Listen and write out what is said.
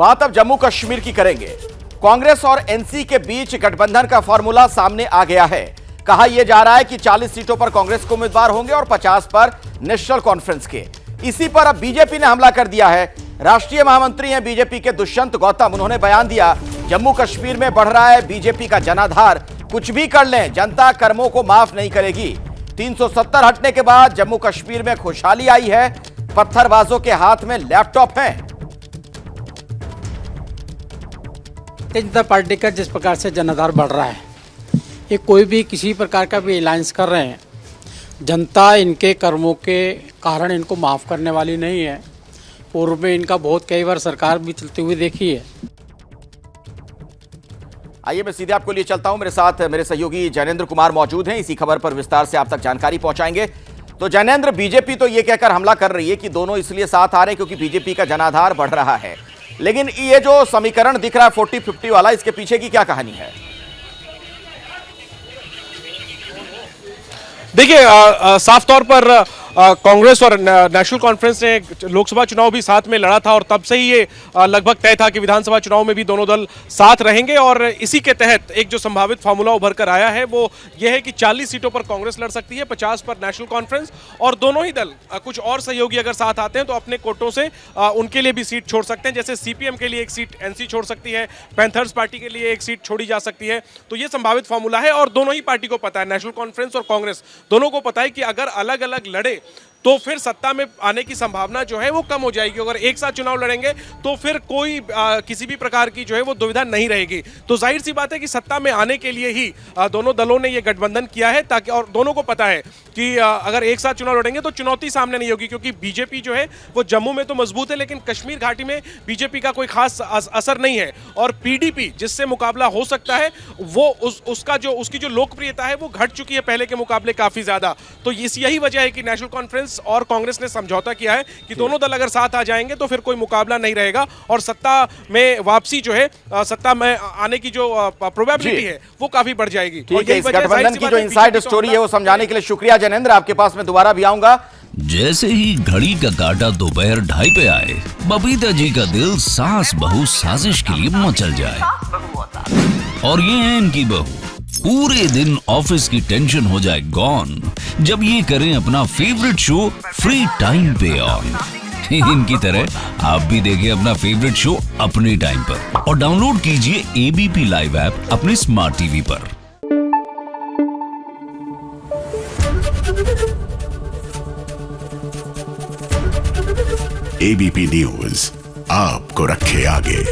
बात अब जम्मू कश्मीर की करेंगे। कांग्रेस और एनसी के बीच गठबंधन का फॉर्मूला सामने आ गया है। कहा यह जा रहा है कि 40 सीटों पर कांग्रेस के उम्मीदवार होंगे और 50 पर नेशनल कॉन्फ्रेंस के। इसी पर अब बीजेपी ने हमला कर दिया है। राष्ट्रीय महामंत्री हैं बीजेपी के दुष्यंत गौतम, उन्होंने बयान दिया, जम्मू कश्मीर में बढ़ रहा है बीजेपी का जनाधार, कुछ भी कर लें जनता कर्मों को माफ नहीं करेगी। 370 हटने के बाद जम्मू कश्मीर में खुशहाली आई है, पत्थरबाजों के हाथ में लैपटॉप है। भारतीय जनता पार्टी का जिस प्रकार से जनाधार बढ़ रहा है, ये कोई भी किसी प्रकार का भी अलायंस कर रहे हैं, जनता इनके कर्मों के कारण इनको माफ़ करने वाली नहीं है। पूर्व में इनका बहुत कई बार सरकार भी चलते हुए देखी है। आइए मैं सीधे आपको लिए चलता हूं, मेरे साथ मेरे सहयोगी जैनेंद्र कुमार मौजूद हैं, इसी खबर पर विस्तार से आप तक जानकारी पहुंचाएंगे। तो जैनेंद्र, बीजेपी तो ये कहकर हमला कर रही है कि दोनों इसलिए साथ आ रहे हैं क्योंकि बीजेपी का जनाधार बढ़ रहा है, लेकिन ये जो समीकरण दिख रहा है 40-50 वाला, इसके पीछे की क्या कहानी है? देखिए, साफ तौर पर कांग्रेस और नेशनल कॉन्फ्रेंस ने लोकसभा चुनाव भी साथ में लड़ा था और तब से ही ये लगभग तय था कि विधानसभा चुनाव में भी दोनों दल साथ रहेंगे। और इसी के तहत एक जो संभावित फार्मूला उभर कर आया है वो ये है कि 40 सीटों पर कांग्रेस लड़ सकती है, 50 पर नेशनल कॉन्फ्रेंस, और दोनों ही दल कुछ और सहयोगी अगर साथ आते हैं तो अपने कोटों से उनके लिए भी सीट छोड़ सकते हैं। जैसे सीपीएम के लिए एक सीट एनसी छोड़ सकती है, पैंथर्स पार्टी के लिए एक सीट छोड़ी जा सकती है। तो ये संभावित फार्मूला है और दोनों ही पार्टी को पता है, नेशनल कॉन्फ्रेंस और कांग्रेस दोनों को पता है कि अगर अलग अलग लड़े तो फिर सत्ता में आने की संभावना जो है वो कम हो जाएगी। अगर एक साथ चुनाव लड़ेंगे तो फिर कोई किसी भी प्रकार की जो है वो दुविधा नहीं रहेगी। तो जाहिर सी बात है कि सत्ता में आने के लिए ही दोनों दलों ने ये गठबंधन किया है, ताकि, और दोनों को पता है कि अगर एक साथ चुनाव लड़ेंगे तो चुनौती सामने नहीं होगी, क्योंकि बीजेपी जो है वो जम्मू में तो मजबूत है लेकिन कश्मीर घाटी में बीजेपी का कोई खास असर नहीं है। और पीडीपी जिससे मुकाबला हो सकता है वो उसकी जो लोकप्रियता है वो घट चुकी है पहले के मुकाबले काफी ज्यादा। तो यही वजह है कि नेशनल कॉन्फ्रेंस और कांग्रेस ने समझौता किया है कि दोनों दल अगर साथ आ जाएंगे तो फिर कोई मुकाबला नहीं रहेगा और सत्ता में वापसी जो है, सत्ता में आने की जो प्रोबेबिलिटी है वो काफी बढ़ जाएगी। ठीक है, इस गठबंधन की जो इनसाइड स्टोरी है वो समझाने के लिए शुक्रिया जैनेंद्र, आपके पास मैं दोबारा भी आऊंगा। जैसे ही घड़ी का काटा दोपहर 2:30 पे आए, बबीता जी का दिल सास बहू साजिश के लिए मचल जाए। और ये है इनकी बहू, पूरे दिन ऑफिस की टेंशन हो जाए गॉन जब ये करें अपना फेवरेट शो फ्री टाइम पे ऑन। इनकी तरह आप भी देखिए अपना फेवरेट शो अपने टाइम पर और डाउनलोड कीजिए एबीपी लाइव ऐप अपने स्मार्ट टीवी पर। एबीपी न्यूज आपको रखे आगे।